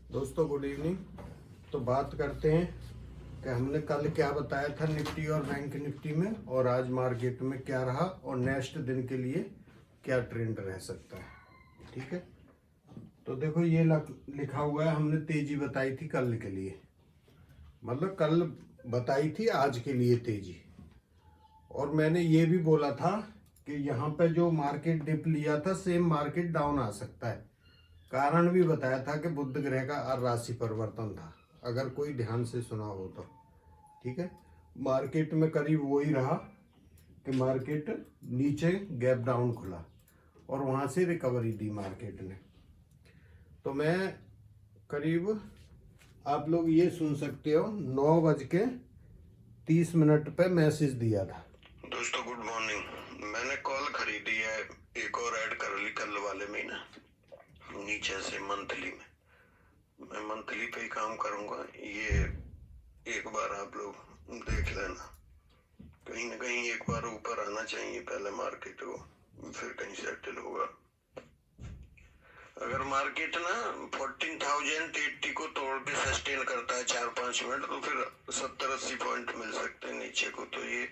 दोस्तों good evening. तो बात करते हैं कि हमने कल क्या बताया था निफ्टी और बैंक निफ्टी में, और आज मार्केट में क्या रहा और नेक्स्ट दिन के लिए क्या ट्रेंड रह सकता है। ठीक है, तो देखो ये लिखा हुआ है, हमने तेजी बताई थी कल के लिए, मतलब कल बताई थी आज के लिए तेजी। और मैंने ये भी बोला था कि यहाँ पे जो मार्केट डिप लिया था सेम मार्केट डाउन आ सकता है। कारण भी बताया था कि बुध ग्रह का राशि परिवर्तन था, अगर कोई ध्यान से सुना हो तो। ठीक है, मार्केट में करीब वही रहा कि मार्केट नीचे गैप डाउन खुला और वहां से रिकवरी दी मार्केट ने। तो मैं करीब, आप लोग ये सुन सकते हो, 9:30 पे मैसेज दिया था। दोस्तों गुड मॉर्निंग। मैंने कॉल खरीदी है, एक और ऐड कर ली कल वाले में ना, नीचे से मंथली में। मैं मंथली पे ही काम करूंगा, ये एक बार आप लोग देख लेना। कहीं ना कहीं एक बार ऊपर आना चाहिए पहले मार्केट को, फिर कहीं सेटल होगा। अगर मार्केट ना 14,080 को तोड़ के सस्टेन करता है 4-5 मिनट, तो फिर 70-80 पॉइंट मिल सकते हैं नीचे को। तो ये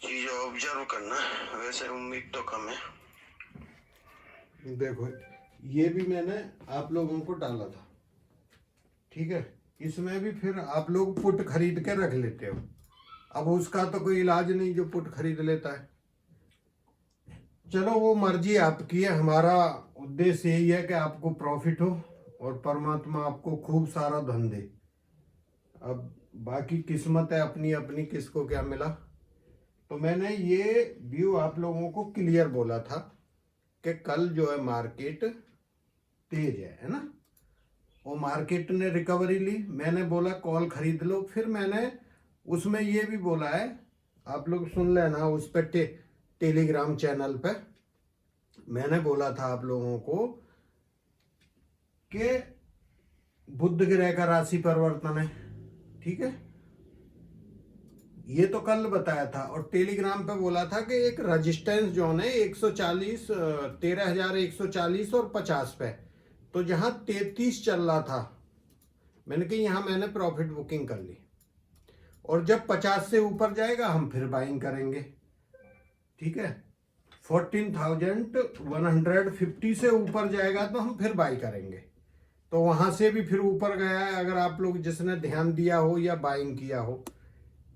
चीज ऑब्जर्व करना, वैसे उम्मीद तो कम है। देखो ये भी मैंने आप लोगों को डाला था, ठीक है। इसमें भी फिर आप लोग पुट खरीद के रख लेते हो। अब उसका तो कोई इलाज नहीं जो पुट खरीद लेता है। चलो वो मर्जी आपकी है, हमारा उद्देश्य यही है कि आपको प्रॉफिट हो और परमात्मा आपको खूब सारा धन दे। अब बाकी किस्मत है अपनी अपनी, किसको क्या मिला। तो मैंने ये व्यू आप लोगों को क्लियर बोला था कि कल जो है मार्केट तेज है ना। वो मार्केट ने रिकवरी ली, मैंने बोला कॉल खरीद लो। फिर मैंने उसमें ये भी बोला है, आप लोग सुन लेना उस पर टेलीग्राम चैनल पे। मैंने बोला था आप लोगों को कि बुध ग्रह का राशि परिवर्तन है, ठीक है। ये तो कल बताया था, और टेलीग्राम पे बोला था कि एक रेजिस्टेंस जोन है 140, 13,140 और 50 पे। तो जहां 33 चल रहा था, मैंने कहा यहां मैंने प्रॉफिट बुकिंग कर ली, और जब 50 से ऊपर जाएगा हम फिर बाइंग करेंगे। ठीक है, 14,150 से ऊपर जाएगा तो हम फिर बाई करेंगे। तो वहां से भी फिर ऊपर गया है। अगर आप लोग जिसने ध्यान दिया हो या बाइंग किया हो,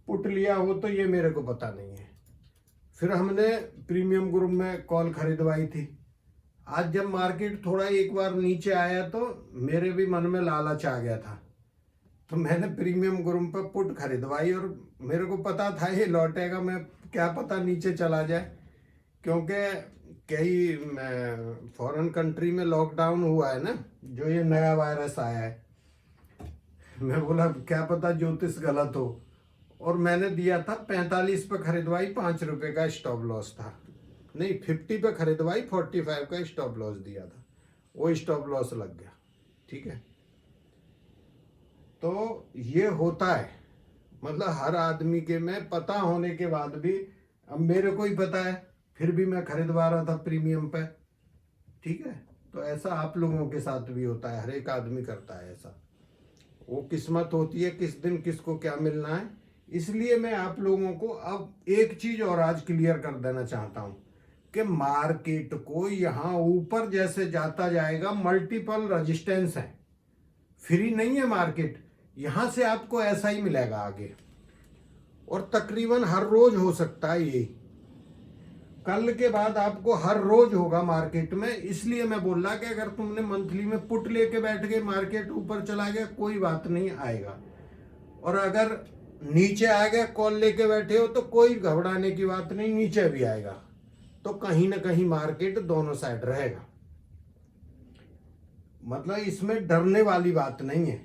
पुट लिया हो, तो ये मेरे को पता नहीं है। फिर हमने प्रीमियम ग्रुप में कॉल खरीदवाई थी। आज जब मार्केट थोड़ा एक बार नीचे आया तो मेरे भी मन में लालच आ गया था, तो मैंने प्रीमियम ग्रुप पर पुट खरीदवाई। और मेरे को पता था ये लौटेगा, मैं क्या पता नीचे चला जाए, क्योंकि कई फॉरेन कंट्री में लॉकडाउन हुआ है ना, जो ये नया वायरस आया है। मैं बोला क्या पता ज्योतिष गलत हो, और मैंने दिया था 45 पे खरीदवाई, 5 रुपए का स्टॉप लॉस था। नहीं, 50 पे खरीदवाई, 45 का स्टॉप लॉस दिया था, वो स्टॉप लॉस लग गया। ठीक है, तो ये होता है, मतलब हर आदमी के में पता होने के बाद भी, अब मेरे को ही पता है फिर भी मैं खरीदवा रहा था प्रीमियम पे। ठीक है, तो ऐसा आप लोगों के साथ भी होता है, हर एक आदमी करता है ऐसा। वो किस्मत होती है किस दिन किसको क्या मिलना है। इसलिए मैं आप लोगों को अब एक चीज और आज क्लियर कर देना चाहता हूं कि मार्केट को यहां ऊपर जैसे जाता जाएगा, मल्टीपल रेजिस्टेंस है, फ्री नहीं है मार्केट। यहां से आपको ऐसा ही मिलेगा आगे, और तकरीबन हर रोज हो सकता है ये। कल के बाद आपको हर रोज होगा मार्केट में। इसलिए मैं बोल रहा कि अगर तुमने मंथली में पुट लेके बैठ गए, मार्केट ऊपर चला गया, कोई बात नहीं, आएगा। और अगर नीचे आ गया, कॉल लेके बैठे हो, तो कोई घबराने की बात नहीं, नीचे भी आएगा। तो कहीं ना कहीं मार्केट दोनों साइड रहेगा, मतलब इसमें डरने वाली बात नहीं है।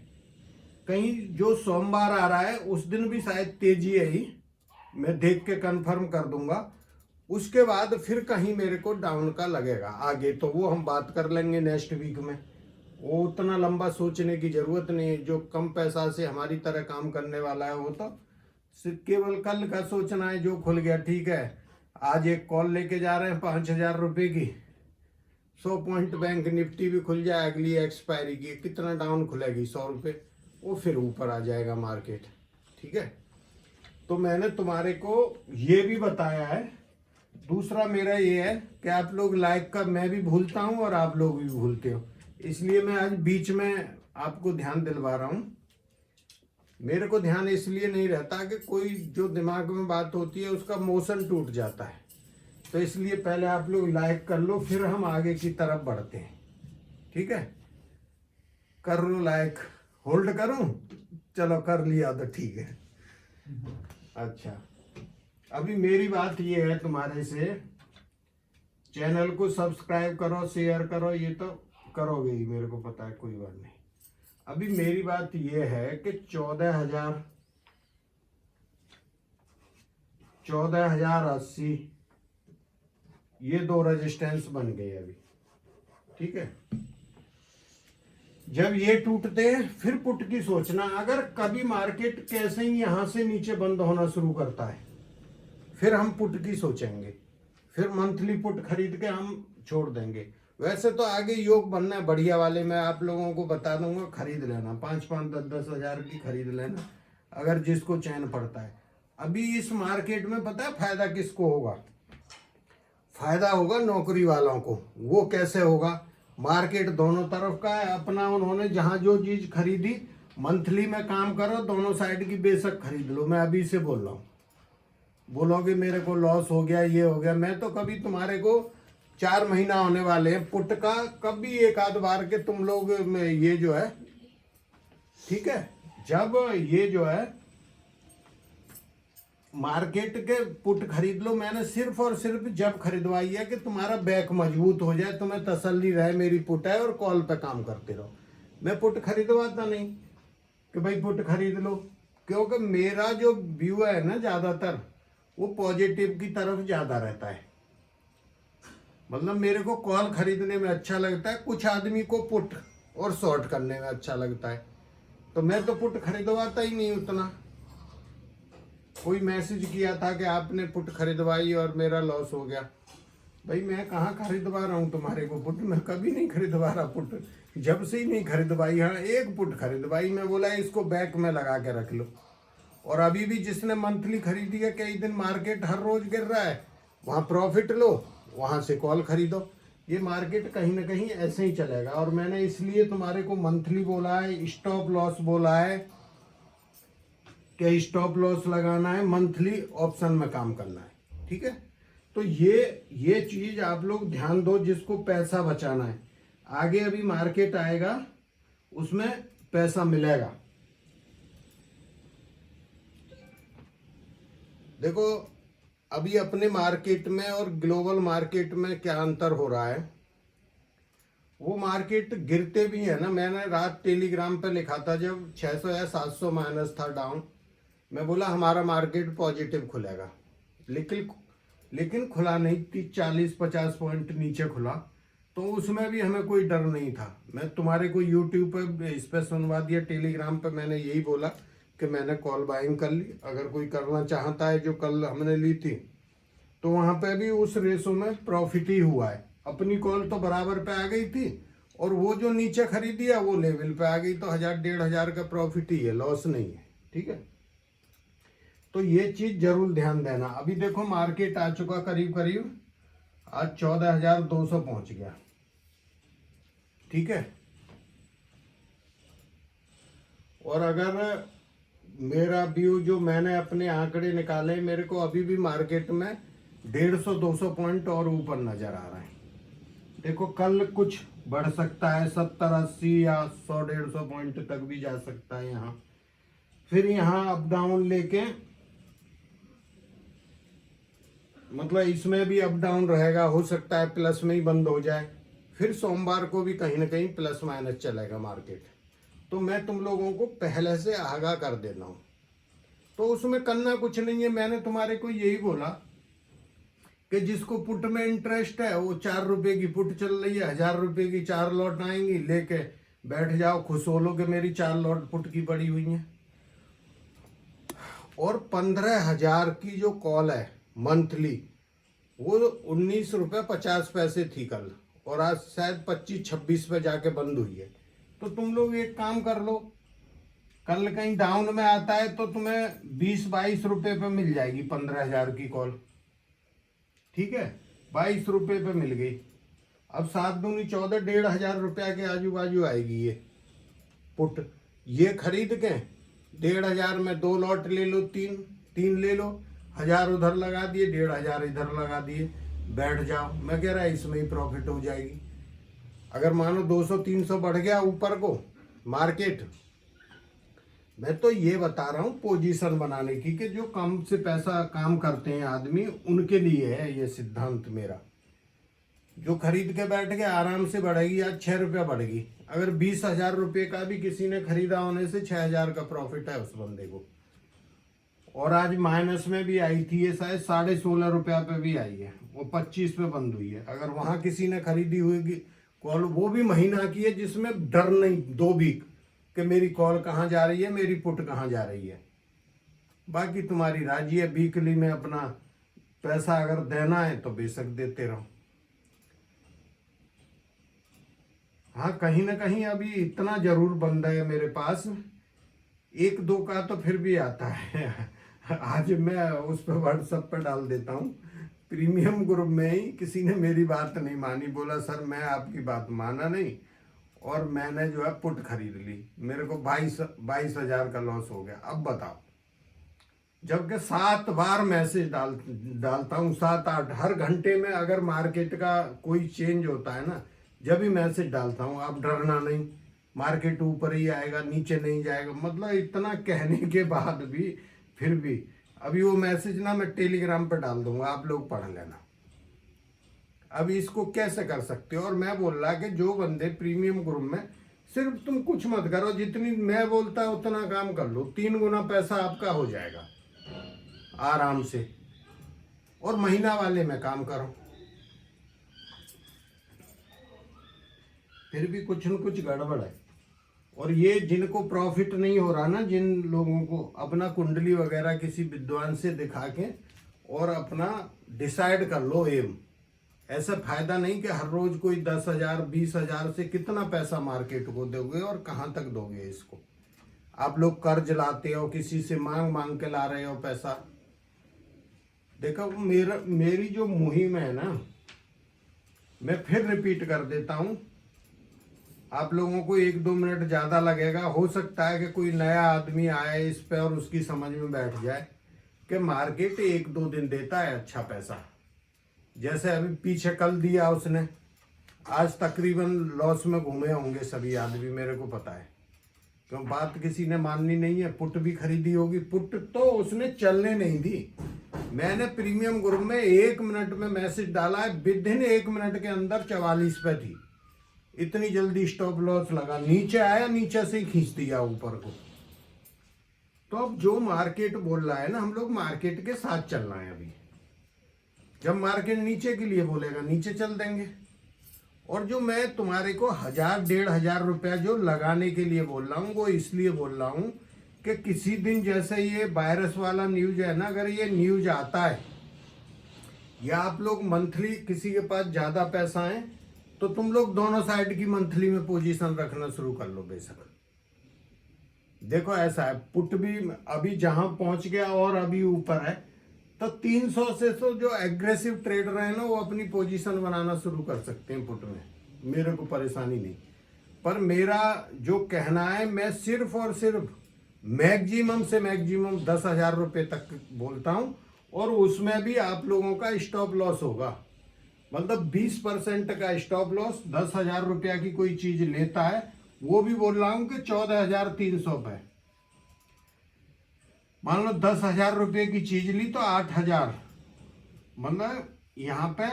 कहीं जो सोमवार आ रहा है उस दिन भी शायद तेजी है ही, मैं देख के कंफर्म कर दूंगा। उसके बाद फिर कहीं मेरे को डाउन का लगेगा आगे, तो वो हम बात कर लेंगे नेक्स्ट वीक में। वो उतना लंबा सोचने की जरूरत नहीं है। जो कम पैसा से हमारी तरह काम करने वाला है, वो तो सिर्फ केवल कल का सोचना है। जो खुल गया ठीक है, आज एक कॉल लेके जा रहे हैं 5,000 रुपए की, 100 पॉइंट बैंक निफ्टी भी खुल जाए अगली एक्सपायरी की, कितना डाउन खुलेगी, 100 रुपये, वो फिर ऊपर आ जाएगा मार्केट। ठीक है, तो मैंने तुम्हारे को ये भी बताया है। दूसरा मेरा ये है कि आप लोग लाइक का मैं भी भूलता हूँ और आप लोग भी भूलते हो, इसलिए मैं आज बीच में आपको ध्यान दिलवा रहा हूँ। मेरे को ध्यान इसलिए नहीं रहता कि कोई जो दिमाग में बात होती है उसका मोशन टूट जाता है, तो इसलिए पहले आप लोग लाइक कर लो, फिर हम आगे की तरफ बढ़ते हैं। ठीक है, कर लो लाइक, होल्ड करूं? चलो कर लिया तो ठीक है। अच्छा, अभी मेरी बात ये है तुम्हारे से, चैनल को सब्सक्राइब करो, शेयर करो, ये तो करोगे ही, मेरे को पता है, कोई बात नहीं। अभी मेरी बात ये है कि 14,080 ये दो रेजिस्टेंस बन गए अभी। ठीक है, जब ये टूटते हैं फिर पुट की सोचना। अगर कभी मार्केट कैसे ही यहां से नीचे बंद होना शुरू करता है, फिर हम पुट की सोचेंगे, फिर मंथली पुट खरीद के हम छोड़ देंगे। वैसे तो आगे योग बनना है बढ़िया वाले, मैं आप लोगों को बता दूंगा, खरीद लेना, 5-5, 10-10 हजार की खरीद लेना अगर जिसको चैन पड़ता है। अभी इस मार्केट में पता है फायदा किसको होगा? फायदा होगा नौकरी वालों को। वो कैसे होगा? मार्केट दोनों तरफ का है अपना, उन्होंने जहां जो चीज खरीदी, मंथली में काम करो, दोनों साइड की बेशक खरीद लो। मैं अभी से बोल रहा हूँ, बोलोगे मेरे को लॉस हो गया, ये हो गया, मैं तो कभी तुम्हारे को 4 महीना होने वाले हैं पुट का, कभी एक आध बार के तुम लोग ये जो है, ठीक है, जब ये जो है मार्केट के पुट खरीद लो, मैंने सिर्फ और सिर्फ जब खरीदवाई है कि तुम्हारा बैक मजबूत हो जाए, तुम्हें तसल्ली रहे मेरी पुट है और कॉल पे काम करते रहो। मैं पुट खरीदवाता नहीं कि भाई पुट खरीद लो, क्योंकि मेरा जो व्यू है ना ज्यादातर वो पॉजिटिव की तरफ ज्यादा रहता है। मतलब मेरे को कॉल खरीदने में अच्छा लगता है, कुछ आदमी को पुट और शॉर्ट करने में अच्छा लगता है, तो मैं तो पुट खरीदवाता ही नहीं उतना। कोई मैसेज किया था कि आपने पुट खरीदवाई और मेरा लॉस हो गया, भाई मैं कहाँ खरीदवा रहा हूँ तुम्हारे को पुट, मैं कभी नहीं खरीदवा रहा पुट, जब से ही नहीं खरीदवाई। हाँ, एक पुट खरीदवाई, मैं बोला इसको बैक में लगा के रख लो। और अभी भी जिसने मंथली खरीदी है, कई दिन मार्केट हर रोज गिर रहा है, वहाँ प्रॉफिट लो, वहाँ से कॉल खरीदो। ये मार्केट कहीं ना कहीं ऐसे ही चलेगा। और मैंने इसलिए तुम्हारे को मंथली बोला है, स्टॉप लॉस बोला है कि स्टॉप लॉस लगाना है, मंथली ऑप्शन में काम करना है। ठीक है, तो ये चीज आप लोग ध्यान दो, जिसको पैसा बचाना है। आगे अभी मार्केट आएगा, उसमें पैसा मिलेगा। देखो अभी अपने मार्केट में और ग्लोबल मार्केट में क्या अंतर हो रहा है। वो मार्केट गिरते भी है ना, मैंने रात टेलीग्राम पे लिखा था जब 600 या 700 माइनस था डाउन, मैं बोला हमारा मार्केट पॉजिटिव खुलेगा, लेकिन खुला नहीं, 40-50 पॉइंट नीचे खुला, तो उसमें भी हमें कोई डर नहीं था। मैं तुम्हारे को यूट्यूब पे इस पर सुनवा दिया, टेलीग्राम पे मैंने यही बोला कि मैंने कॉल बाइंग कर ली, अगर कोई करना चाहता है जो कल हमने ली थी, तो वहां पे भी उस रेशो में प्रॉफिट ही हुआ है। अपनी कॉल तो बराबर पे आ गई थी, और वो जो नीचे खरीदी है वो लेवल पे आ गई, तो 1000-1500 का प्रॉफिट ही है, लॉस नहीं है। ठीक है, तो ये चीज जरूर ध्यान देना। अभी देखो मार्केट आ चुका करीब करीब, आज 14,200 पहुंच गया। ठीक है, और अगर मेरा व्यू जो मैंने अपने आंकड़े निकाले, मेरे को अभी भी मार्केट में 150-200 पॉइंट और ऊपर नजर आ रहा है। देखो कल कुछ बढ़ सकता है, 70-80 या 100-150 पॉइंट तक भी जा सकता है यहाँ, फिर यहाँ अप डाउन लेके, मतलब इसमें भी अप डाउन रहेगा, हो सकता है प्लस में ही बंद हो जाए, फिर सोमवार को भी कहीं ना कहीं प्लस माइनस चलेगा मार्केट। तो मैं तुम लोगों को पहले से आगाह कर देना हूं, तो उसमें करना कुछ नहीं है। मैंने तुम्हारे को यही बोला कि जिसको पुट में इंटरेस्ट है, वो 4 रुपए की पुट चल रही है, 1000 रुपए की 4 लॉट आएंगी, लेके बैठ जाओ, खुश हो लो कि मेरी 4 लॉट पुट की पड़ी हुई है। और 15,000 की जो कॉल है मंथली, वो 19 रुपये 50 पैसे थी कल, और आज शायद 25-26 पे जाके बंद हुई है। तो तुम लोग एक काम कर लो, कल कहीं डाउन में आता है तो तुम्हें 20-22 रुपए पे मिल जाएगी 15,000 की कॉल। ठीक है, 22 रुपए पे मिल गई। अब 7 दूनी 14, 1,500 रुपया के आजू बाजू आएगी ये पुट। ये खरीद के 1,500 में 2 लॉट ले लो, तीन ले लो, 1,000 उधर लगा दिए, 1,500 इधर लगा दिए, बैठ जाओ। मैं कह रहा इसमें ही प्रॉफिट हो जाएगी। अगर मानो 200-300 बढ़ गया ऊपर को मार्केट, मैं तो ये बता रहा हूँ पोजीशन बनाने की, कि जो कम से पैसा काम करते हैं आदमी, उनके लिए है ये सिद्धांत मेरा। जो खरीद के बैठ के आराम से बढ़ेगी, आज 6 रुपया बढ़ेगी, अगर 20,000 रुपये का भी किसी ने खरीदा होने से 6,000 का प्रॉफिट है उस बंदे को। और आज माइनस में भी आई थी ये, शायद 16.5 रुपया पे भी आई है, वो 25 पे बंद हुई है। अगर वहां किसी ने खरीदी हुई कॉल, वो भी महीना की है, जिसमें डर नहीं 2 वीक कि मेरी कॉल कहाँ जा रही है, मेरी पुट कहाँ जा रही है। बाकी तुम्हारी राजी है, वीकली में अपना पैसा अगर देना है तो बेशक देते रहो। हाँ, कहीं ना कहीं अभी इतना जरूर बंदा है मेरे पास, 1-2 का तो फिर भी आता है। आज मैं उस पर व्हाट्सएप पर डाल देता हूँ। प्रीमियम ग्रुप में ही किसी ने मेरी बात नहीं मानी, बोला सर मैं आपकी बात माना नहीं, और मैंने जो है पुट खरीद ली, मेरे को 22,000 का लॉस हो गया। अब बताओ, जबकि 7 बार मैसेज डालता हूँ, 7-8 हर घंटे में। अगर मार्केट का कोई चेंज होता है ना, जब भी मैसेज डालता हूँ, आप डरना नहीं, मार्केट ऊपर ही आएगा, नीचे नहीं जाएगा। मतलब इतना कहने के बाद भी फिर भी अभी वो मैसेज ना मैं टेलीग्राम पर डाल दूंगा, आप लोग पढ़ लेना। अभी इसको कैसे कर सकते हो। और मैं बोल रहा कि जो बंदे प्रीमियम ग्रुप में, सिर्फ तुम कुछ मत करो, जितनी मैं बोलता है उतना काम कर लो, 3 गुना पैसा आपका हो जाएगा आराम से। और महीना वाले में काम करो, फिर भी कुछ न कुछ गड़बड़ है। और ये जिनको प्रॉफिट नहीं हो रहा ना, जिन लोगों को, अपना कुंडली वगैरह किसी विद्वान से दिखा के और अपना डिसाइड कर लो एम। ऐसा फायदा नहीं कि हर रोज कोई 10,000 20,000 से कितना पैसा मार्केट को दोगे और कहाँ तक दोगे इसको। आप लोग कर्ज लाते हो, किसी से मांग के ला रहे हो पैसा। देखो मेरी जो मुहिम है ना, मैं फिर रिपीट कर देता हूँ, आप लोगों को 1-2 मिनट ज़्यादा लगेगा। हो सकता है कि कोई नया आदमी आए इस पे और उसकी समझ में बैठ जाए कि मार्केट 1-2 दिन देता है अच्छा पैसा। जैसे अभी पीछे कल दिया उसने, आज तकरीबन लॉस में घूमे होंगे सभी आदमी, मेरे को पता है, क्यों बात किसी ने माननी नहीं है। पुट भी खरीदी होगी, पुट तो उसने चलने नहीं दी। मैंने प्रीमियम ग्रुप में 1 मिनट में मैसेज डाला है, विदिन 1 मिनट के अंदर 44 पे थी। इतनी जल्दी स्टॉप लॉस लगा, नीचे आया, नीचे से ही खींच दिया ऊपर को। तो अब जो मार्केट बोल रहा है ना, हम लोग मार्केट के साथ चलना है। अभी जब मार्केट नीचे के लिए बोलेगा, नीचे चल देंगे। और जो मैं तुम्हारे को 1,000-1,500 रुपया जो लगाने के लिए बोल रहा हूँ, वो इसलिए बोल रहा हूँ कि किसी दिन जैसे ये वायरस वाला न्यूज है ना, अगर ये न्यूज आता है, या आप लोग मंथली किसी के पास ज्यादा पैसा है, तो तुम लोग दोनों साइड की मंथली में पोजीशन रखना शुरू कर लो बेशक। देखो ऐसा है, पुट भी अभी जहां पहुंच गया और अभी ऊपर है, तो 300 से तो जो एग्रेसिव ट्रेडर है ना, वो अपनी पोजीशन बनाना शुरू कर सकते हैं पुट में, मेरे को परेशानी नहीं। पर मेरा जो कहना है, मैं सिर्फ और सिर्फ मैक्सिमम से मैक्सिमम 10,000 रुपये तक बोलता हूं, और उसमें भी आप लोगों का स्टॉप लॉस होगा। मतलब 20% का स्टॉप लॉस। 10,000 रुपया की कोई चीज लेता है, वो भी बोल रहा हूं कि 14,300 पे। मान लो 10,000 रुपये की चीज ली तो 8,000, मतलब यहाँ पे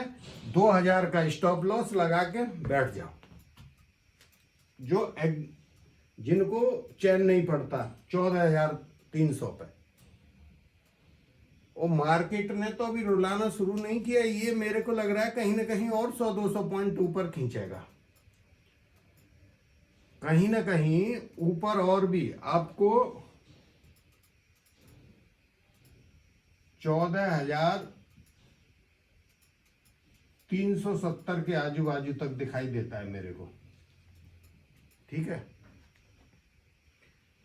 2,000 का स्टॉप लॉस लगा के बैठ जाओ। जिनको चैन नहीं पड़ता 14,300 पे। और मार्केट ने तो अभी रुलाना शुरू नहीं किया, ये मेरे को लग रहा है कहीं ना कहीं और 100-200 पॉइंट ऊपर खींचेगा, कहीं ना कहीं ऊपर। और भी आपको 14,000 370 के आजू बाजू तक दिखाई देता है मेरे को। ठीक है,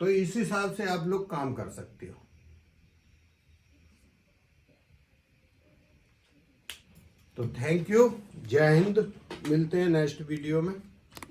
तो इस हिसाब से आप लोग काम कर सकते हो। तो थैंक यू, जय हिंद, मिलते हैं नेक्स्ट वीडियो में।